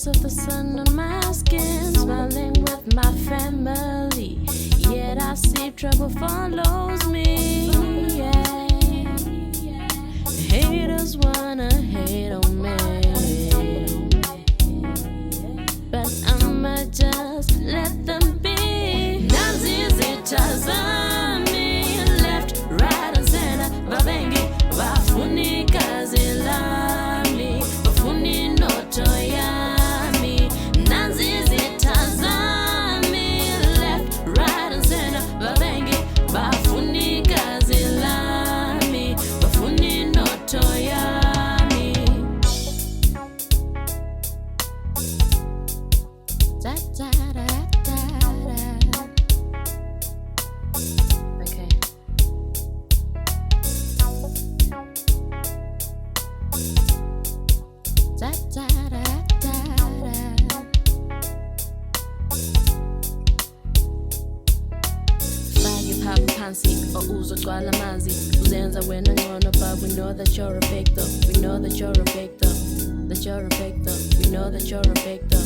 rays of the sun on my skin, smiling with my family. Yet I see trouble follows me. Yeah. Haters wanna hate on me, but I'ma just let them be. Nazizitazami, left, right and center. Babengi, bafuni kazi lami, bafuni noto yami. Nazizitazami, left, right and center. Babengi, bafuni kazi lami, bafuni noto yami. Da da da da da. Okay. Da da da da da. Fagi papa pansi, or uzo twala manzi. Uzenza wena ngono, but we know that you're a victim. We know that you're a victim. That you're a victim. We know that you're a victim.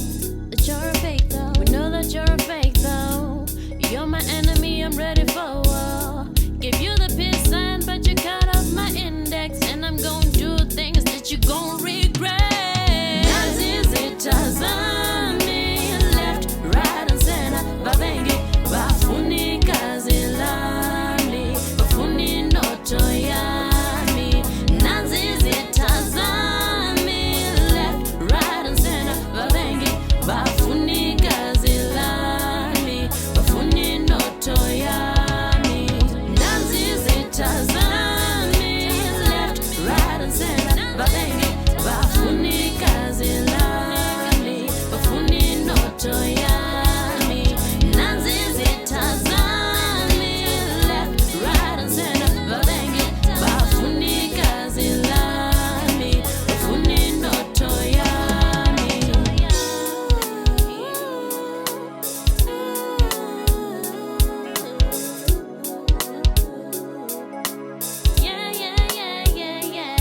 That you're a fake though. We know that you're a fake though. You're my enemy, I'm ready for war. Give you the peace sign, but you cut off my index, and I'm gonna do things that you gon' regret. Nazizitazami, left, right and center. Babengi, bafuni kazi lami, bafuni noto yami. Nazizitazami, left, right and center. Babengi, bafuni kazi lami, bafuni noto yami. Nazizitazami, left, right and center. Babengi, bafuni kazi lami, bafuni noto yami. Nazizitazami, left, right and center. Babengi, bafuni kazi lami, bafuni noto yami. Yeah, yeah, yeah, yeah, yeah, yeah,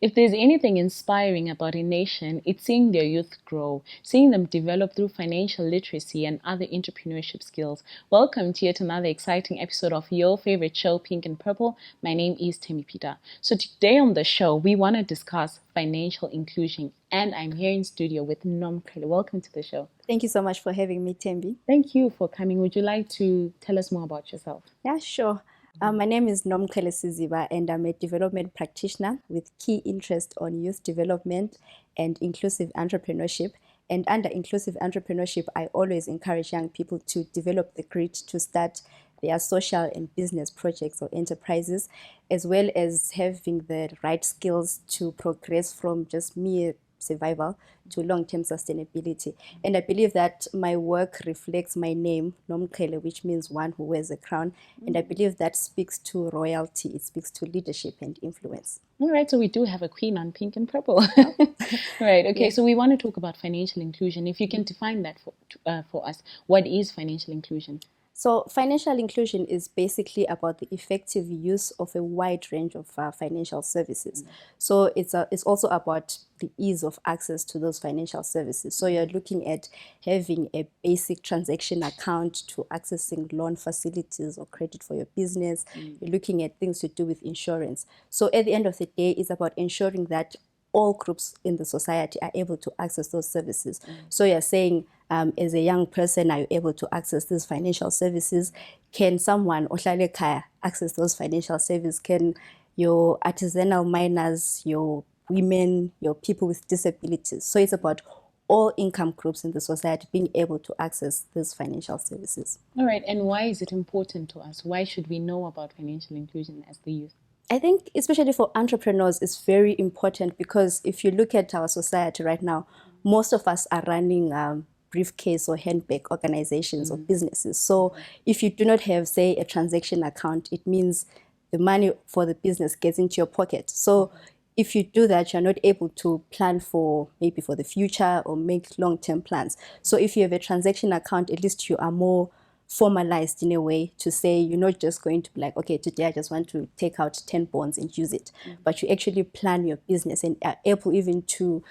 If there's anything inspiring about a nation, it's seeing their youth grow, seeing them develop through financial literacy and other entrepreneurship skills. Welcome to yet another exciting episode of your favorite show, Pink and Purple. My name is Temipita. So today on the show, we want to discuss financial inclusion, and I'm here in studio with Nomqhele. Welcome to the show. Thank you so much for having me, Tembi. Thank you for coming. Would you like to tell us more about yourself? Yeah, sure. My name is Nomqhele Siziba, and I'm a development practitioner with key interest on youth development and inclusive entrepreneurship. And under inclusive entrepreneurship, I always encourage young people to develop the grit to start their social and business projects or enterprises, as well as having the right skills to progress from just mere survival to long-term sustainability. And I believe that my work reflects my name, Nomqhele, which means one who wears a crown. And I believe that speaks to royalty. It speaks to leadership and influence. All right, so we do have a queen on Pink and Purple. Right, okay, so we want to talk about financial inclusion. If you can define that for us, what is financial inclusion? So financial inclusion is basically about the effective use of a wide range of financial services. So it's also about the ease of access to those financial services. So you're looking at having a basic transaction account to accessing loan facilities or credit for your business. You're looking at things to do with insurance. So at the end of the day, it's about ensuring that all groups in the society are able to access those services. So you're saying, as a young person, are you able to access these financial services? Can someone, ohlale ekhaya, access those financial services? Can your artisanal miners, your women, your people with disabilities? So it's about all income groups in the society being able to access these financial services. All right, and why is it important to us? Why should we know about financial inclusion as the youth? I think especially for entrepreneurs, it's very important because if you look at our society right now, most of us are running briefcase or handbag organizations or businesses. So if you do not have, say, a transaction account, it means the money for the business gets into your pocket. So if you do that, you're not able to plan for maybe for the future or make long-term plans. So if you have a transaction account, at least you are more formalized in a way to say you're not just going to be like, okay, today I just want to take out 10 bonds and use it, but you actually plan your business and are able even to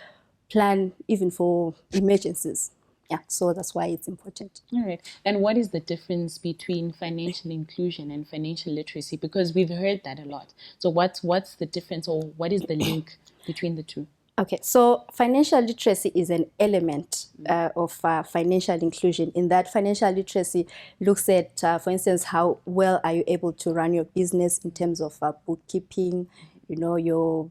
plan even for emergencies. Yeah, so that's why it's important. All right. And what is the difference between financial inclusion and financial literacy? Because we've heard that a lot. So what's the difference, or what is the link between the two? Okay, so financial literacy is an element of financial inclusion, in that financial literacy looks at, for instance, how well are you able to run your business in terms of bookkeeping, your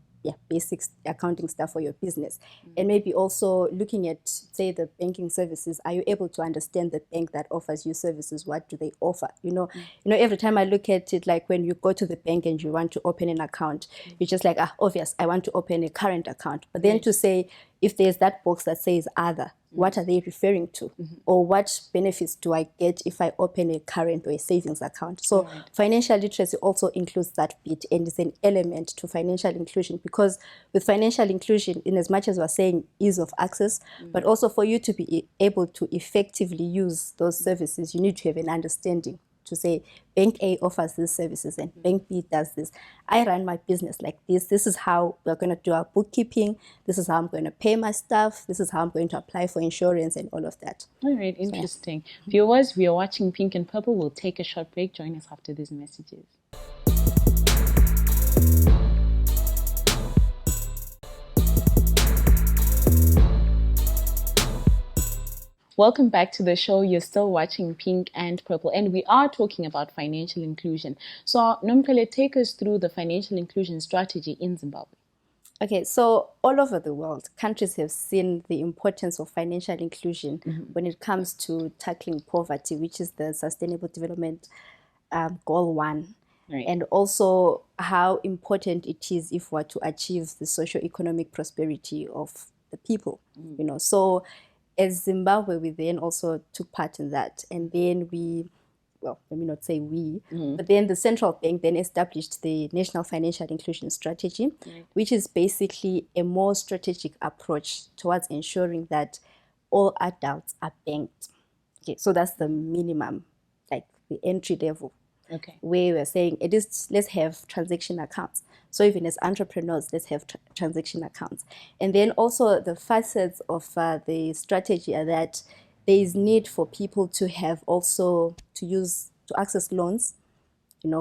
basic accounting stuff for your business. And maybe also looking at, say, the banking services. Are you able to understand the bank that offers you services? What do they offer? Every time I look at it, like when you go to the bank and you want to open an account, you're just like, obvious, I want to open a current account. But then to say, if there's that box that says other, what are they referring to? Or what benefits do I get if I open a current or a savings account? So financial literacy also includes that bit, and is an element to financial inclusion, because with financial inclusion, in as much as we're saying ease of access, but also for you to be able to effectively use those services, you need to have an understanding to say, Bank A offers these services and Bank B does this. I run my business like this. This is how we're going to do our bookkeeping. This is how I'm going to pay my staff. This is how I'm going to apply for insurance and all of that. All right, interesting. Viewers, we are watching Pink and Purple. We'll take a short break. Join us after these messages. Welcome back to the show. You're still watching Pink and Purple, and we are talking about financial inclusion. So, Nomqhele, take us through the financial inclusion strategy in Zimbabwe. Okay, so all over the world, countries have seen the importance of financial inclusion when it comes to tackling poverty, which is the Sustainable Development Goal 1. Right. And also how important it is if we're to achieve the socio-economic prosperity of the people. So as Zimbabwe, we then also took part in that. And then let me not say we, but then the central bank then established the National Financial Inclusion Strategy, which is basically a more strategic approach towards ensuring that all adults are banked. Okay, so that's the minimum, like the entry level. Okay. Where we're saying, at least let's have transaction accounts. So even as entrepreneurs, let's have transaction accounts. And then also the facets of the strategy are that there is need for people to have also to access loans,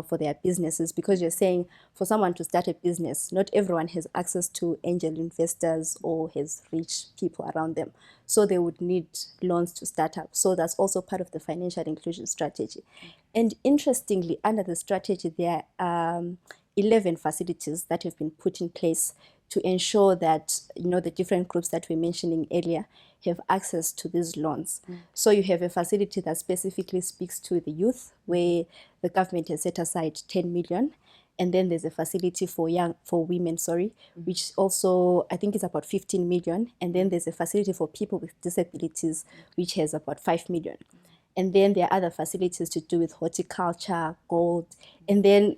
for their businesses, because you're saying for someone to start a business, not everyone has access to angel investors or has rich people around them. So they would need loans to start up. So that's also part of the financial inclusion strategy. And interestingly, under the strategy, there are 11 facilities that have been put in place to ensure that, the different groups that we were mentioning earlier have access to these loans. So you have a facility that specifically speaks to the youth, where the government has set aside 10 million. And then there's a facility for women, which also I think is about 15 million. And then there's a facility for people with disabilities, which has about 5 million. And then there are other facilities to do with horticulture, gold. And then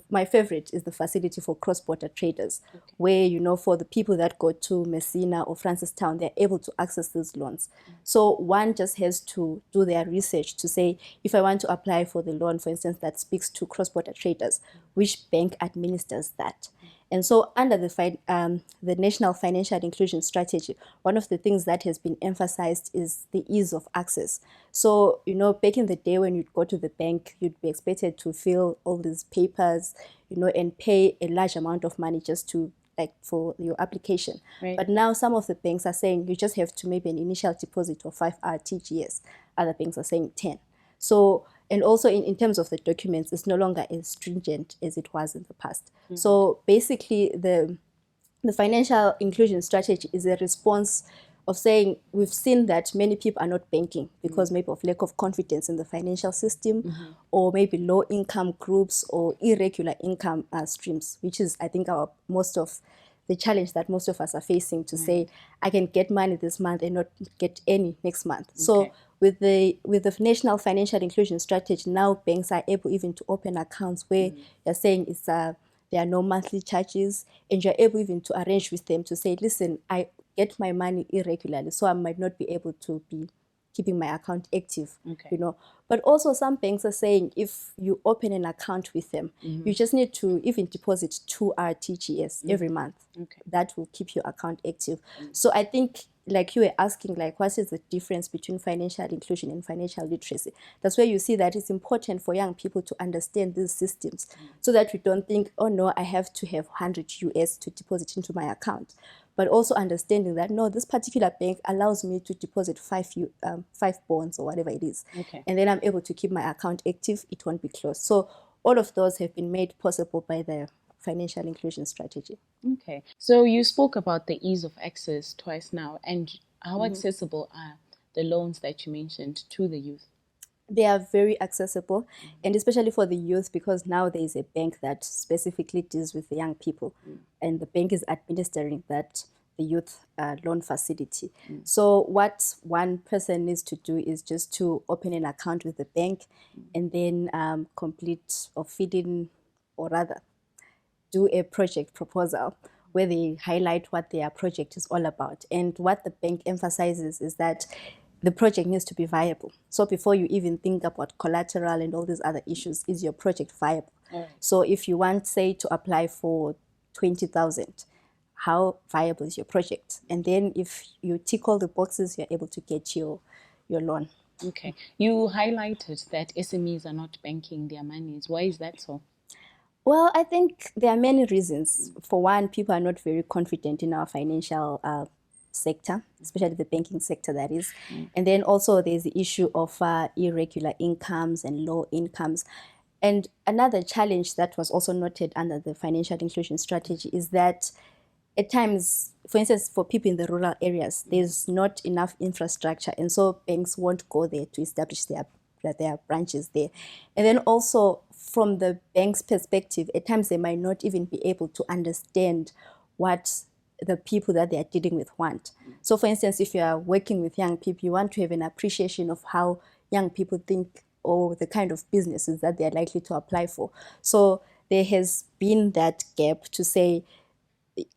my favorite is the facility for cross-border traders, where, for the people that go to Messina or Francistown, they're able to access these loans. So one just has to do their research to say, if I want to apply for the loan, for instance, that speaks to cross-border traders, which bank administers that? And so under the National Financial Inclusion Strategy, one of the things that has been emphasized is the ease of access. So, back in the day when you'd go to the bank, you'd be expected to fill all these papers, and pay a large amount of money just to for your application. Right. But now some of the banks are saying you just have to maybe an initial deposit of 5 RTGS. Other banks are saying 10. So, and also in terms of the documents, it's no longer as stringent as it was in the past. So basically the financial inclusion strategy is a response of saying we've seen that many people are not banking because maybe of lack of confidence in the financial system, or maybe low income groups or irregular income streams, which is I think most of the challenge that most of us are facing to say, I can get money this month and not get any next month. So with the National Financial Inclusion Strategy, now banks are able even to open accounts where you're saying it's there are no monthly charges, and you're able even to arrange with them to say, listen, I get my money irregularly, so I might not be able to be keeping my account active, you know. But also some banks are saying if you open an account with them, you just need to even deposit 2 RTGS every month. That will keep your account active. So I think, like you were asking, like what is the difference between financial inclusion and financial literacy? That's where you see that it's important for young people to understand these systems so that we don't think, oh no, I have to have 100 US to deposit into my account. But also understanding that, no, this particular bank allows me to deposit 5 bonds or whatever it is. And then I'm able to keep my account active. It won't be closed. So all of those have been made possible by the financial inclusion strategy. Okay. So you spoke about the ease of access twice now. And how accessible are the loans that you mentioned to the youth? They are very accessible, and especially for the youth, because now there is a bank that specifically deals with the young people, and the bank is administering that the youth loan facility. So what one person needs to do is just to open an account with the bank, and then complete or fill in, or rather do a project proposal where they highlight what their project is all about. And what the bank emphasizes is that the project needs to be viable. So before you even think about collateral and all these other issues, is your project viable? So if you want, say, to apply for 20,000, how viable is your project? And then if you tick all the boxes, you're able to get your loan. Okay. You highlighted that SMEs are not banking their monies. Why is that so? Well, I think there are many reasons. For one, people are not very confident in our financial sector, especially the banking sector, that is. And then also there's the issue of irregular incomes and low incomes. And another challenge that was also noted under the financial inclusion strategy is that at times, for instance, for people in the rural areas, there's not enough infrastructure, and so banks won't go there to establish their branches there. And then also from the bank's perspective, at times they might not even be able to understand what the people that they are dealing with want. So for instance, if you are working with young people, you want to have an appreciation of how young people think or the kind of businesses that they are likely to apply for. So there has been that gap to say,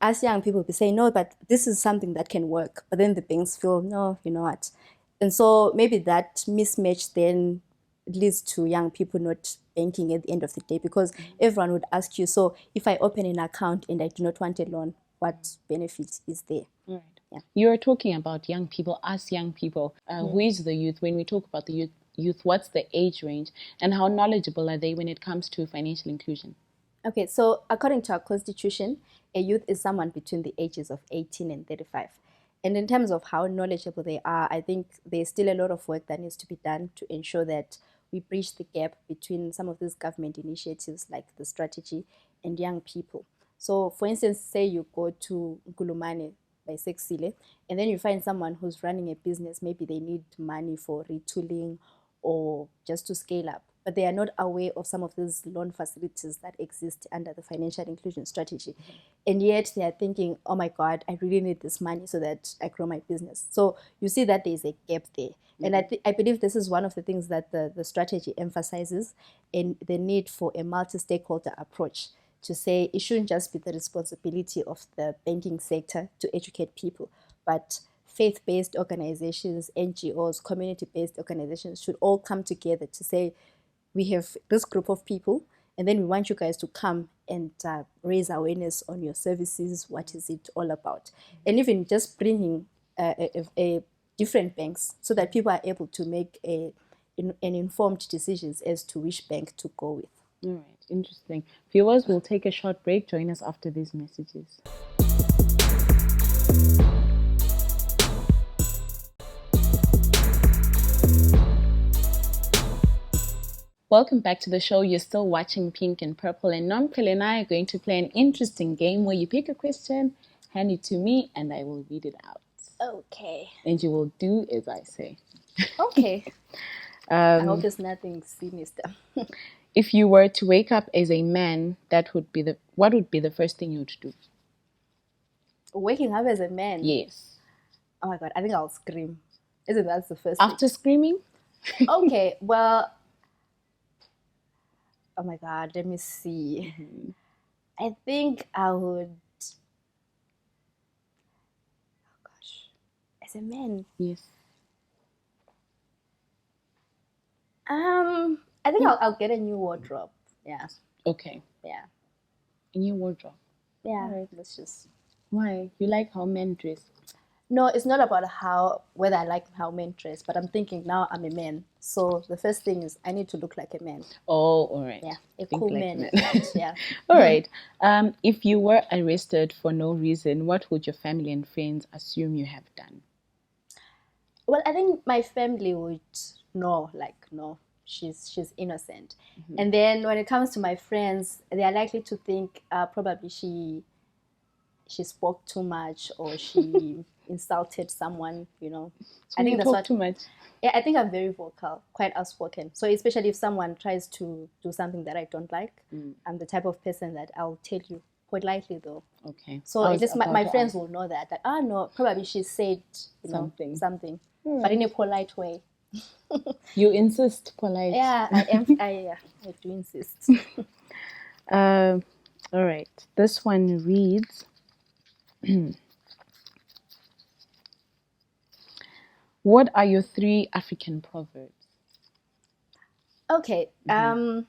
as young people be saying, no, but this is something that can work. But then the banks feel, no, you know what? And so maybe that mismatch then leads to young people not banking at the end of the day, because everyone would ask you, so if I open an account and I do not want a loan, what benefit is there? Right. Yeah. You're talking about young people, us young people. Who is the youth? When we talk about the youth, what's the age range and how knowledgeable are they when it comes to financial inclusion? Okay, so according to our constitution, a youth is someone between the ages of 18 and 35. And in terms of how knowledgeable they are, I think there's still a lot of work that needs to be done to ensure that we bridge the gap between some of these government initiatives like the strategy and young people. So for instance, say you go to Nkulumane by Sexile, and then you find someone who's running a business, maybe they need money for retooling or just to scale up, but they are not aware of some of these loan facilities that exist under the financial inclusion strategy. And yet they are thinking, oh my God, I really need this money so that I grow my business. So you see that there's a gap there. And I believe this is one of the things that the strategy emphasizes, in the need for a multi-stakeholder approach to say it shouldn't just be the responsibility of the banking sector to educate people, but faith-based organizations, NGOs, community-based organizations should all come together to say, we have this group of people, and then we want you guys to come and raise awareness on your services. What is it all about? And even just bringing a different banks so that people are able to make an informed decisions as to which bank to go with. All right, interesting. Viewers, we'll take a short break. Join us after these messages. Welcome back to the show. You're still watching Pink and Purple, and Nomqhele and I are going to play an interesting game where you pick a question, hand it to me, and I will read it out. Okay. And you will do as I say. Okay. I hope it's nothing sinister. If you were to wake up as a man, what would be the first thing you would do? Waking up as a man. Yes. Oh my God, I think I'll scream. Isn't that the first thing? After screaming? Okay, well, oh my God, let me see. I think I would, oh gosh, as a man. Yes. I think I'll get a new wardrobe. Yeah. Okay. Yeah. A new wardrobe. Yeah. Alright. Let's just. Why? You like how men dress? No, it's not about whether I like how men dress, but I'm thinking now I'm a man. So the first thing is I need to look like a man. Oh, all right. Yeah. A Think cool like man. men. Right? Yeah. All right. If you were arrested for no reason, what would your family and friends assume you have done? Well, I think my family would know, like, no, she's innocent. And then when it comes to my friends, they are likely to think probably she spoke too much or she insulted someone, you know. So you talk too much. Yeah, I think I'm very vocal, quite outspoken. So especially if someone tries to do something that I don't like, I'm the type of person that I'll tell you politely though. Okay. So at least my friends will know that no, probably she said, you know, something, but in a polite way. You insist polite. Yeah, I do insist. All right. This one reads, what are your 3 African proverbs? Okay. I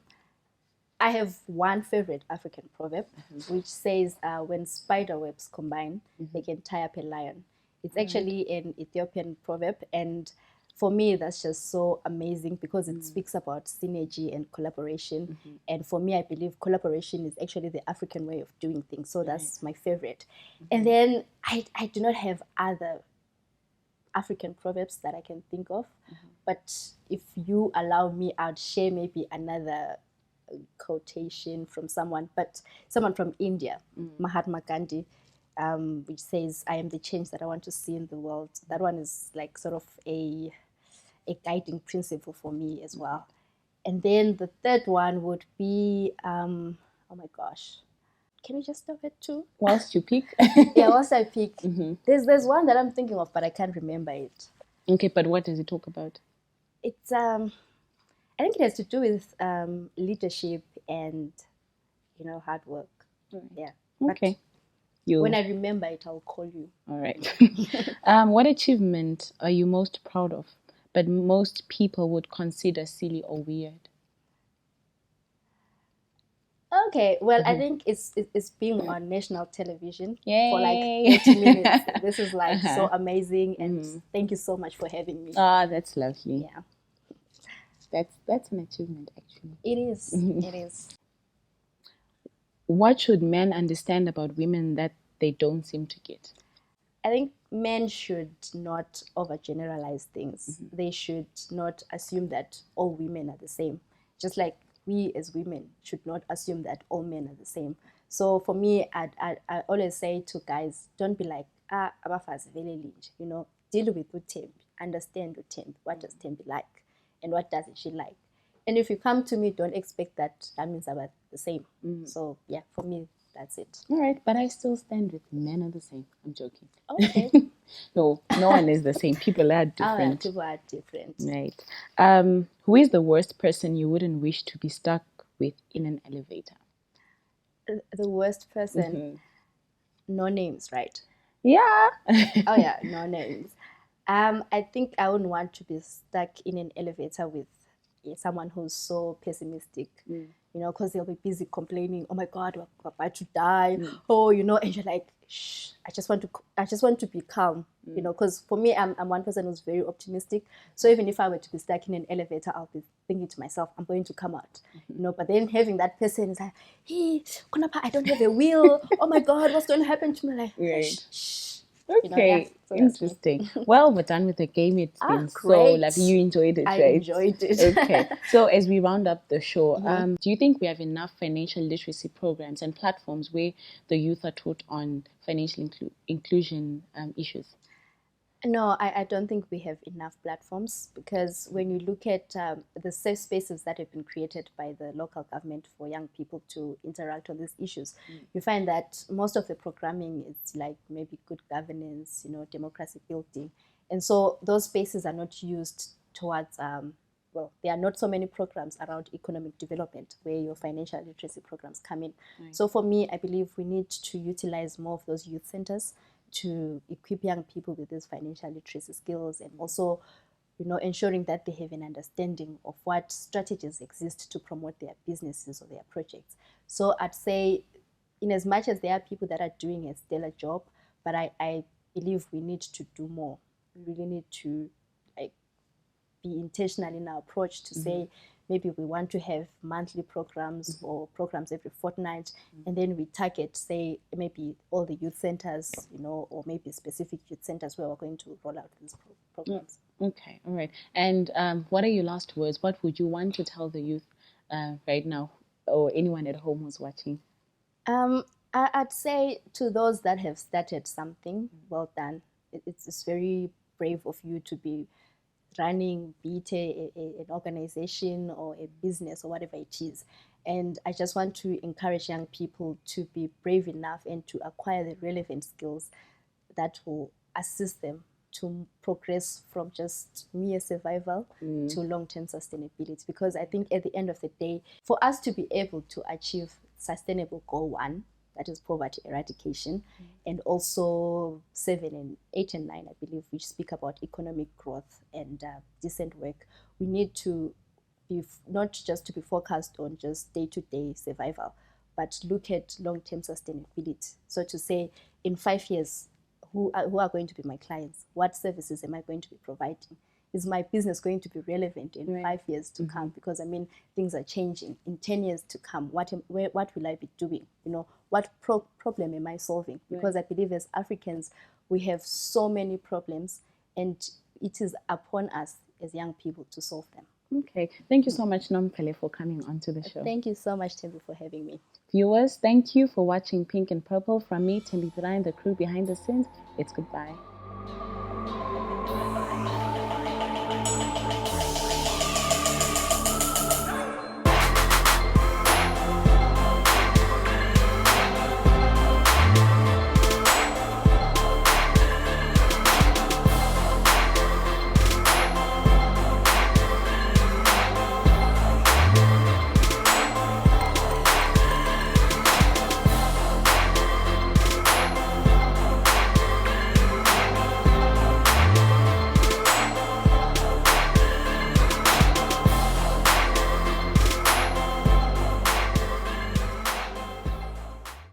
have one favorite African proverb, which says, when spider webs combine, they can tie up a lion. It's actually an Ethiopian proverb, and for me, that's just so amazing because it speaks about synergy and collaboration. And for me, I believe collaboration is actually the African way of doing things. So that's my favorite. And then I do not have other African proverbs that I can think of, but if you allow me, I'd share maybe another quotation from someone from India, Mahatma Gandhi, which says, "I am the change that I want to see in the world." That one is like sort of a guiding principle for me as well. And then the third one would be, oh my gosh, can we just stop at 2? Whilst you pick. Yeah, once I pick, there's one that I'm thinking of, but I can't remember it. Okay, but what does it talk about? It's I think it has to do with leadership and, you know, hard work. Yeah. Okay. When I remember it, I'll call you. All right. What achievement are you most proud of, but most people would consider silly or weird? Okay, well, I think it's being on national television for like Yay. 30 minutes. This is like so amazing, and thank you so much for having me. Ah, that's lovely. Yeah. That's an achievement, actually. It is. It is. What should men understand about women that they don't seem to get? I think men should not overgeneralize things. They should not assume that all women are the same. Just like we as women should not assume that all men are the same. So for me, I always say to guys, don't be like, abafazi vele linje. You know, deal with Uthembi, understand Uthembi. What does Thembi like, and what doesn't she like? And if you come to me, don't expect that means about the same. So yeah, for me, that's it. All right, but I still stand with men are the same. I'm joking. Okay. No one is the same. People are different. People are different. Right. Who is the worst person you wouldn't wish to be stuck with in an elevator? The worst person? No names, right? Yeah. Oh yeah, no names. I think I wouldn't want to be stuck in an elevator with someone who's so pessimistic, you know, because they'll be busy complaining, "Oh my God, we're about to die." Oh, you know, and you're like, "Shh, I just want to be calm," you know, because for me, I'm one person who's very optimistic. So even if I were to be stuck in an elevator, I'll be thinking to myself, "I'm going to come out," you know. But then having that person is like, "Hey, I don't have a wheel. Oh my God, what's going to happen to me?" Like, shh. Okay, you know, yeah, so interesting. Well, we're done with the game. It's been so great. lovely. You enjoyed it, I right? enjoyed it. Okay. So as we round up the show, do you think we have enough financial literacy programs and platforms where the youth are taught on financial inclusion issues? No, I don't think we have enough platforms, because when you look at the safe spaces that have been created by the local government for young people to interact on these issues, you find that most of the programming is like maybe good governance, democracy building. And so those spaces are not used towards, well, there are not so many programs around economic development where your financial literacy programs come in. Right. So for me, I believe we need to utilize more of those youth centers to equip young people with these financial literacy skills, and also, ensuring that they have an understanding of what strategies exist to promote their businesses or their projects. So I'd say, in as much as there are people that are doing a stellar job, but I believe we need to do more. We really need to, like, be intentional in our approach to say, maybe we want to have monthly programs or programs every fortnight, and then we target, say, maybe all the youth centers, or maybe specific youth centers where we're going to roll out these programs. Okay, all right. And what are your last words? What would you want to tell the youth right now, or anyone at home who's watching? I'd say to those that have started something, well done. It's very brave of you to be running, be it an organization or a business or whatever it is. And I just want to encourage young people to be brave enough and to acquire the relevant skills that will assist them to progress from just mere survival to long-term sustainability. Because I think at the end of the day, for us to be able to achieve sustainable goal 1, that is poverty eradication, and also 7 and 8 and 9, I believe, which speak about economic growth and decent work, we need to be not just to be focused on just day-to-day survival, but look at long-term sustainability. So to say, in 5 years, who are going to be my clients? What services am I going to be providing? Is my business going to be relevant in 5 years to come? Because things are changing. In 10 years to come, what will I be doing? What problem am I solving? Because I believe as Africans, we have so many problems, and it is upon us as young people to solve them. Okay. Thank you so much, Nomqhele, for coming onto the show. Thank you so much, Tembi, for having me. Viewers, thank you for watching Pink and Purple. From me, Tembi and the crew behind the scenes. It's goodbye.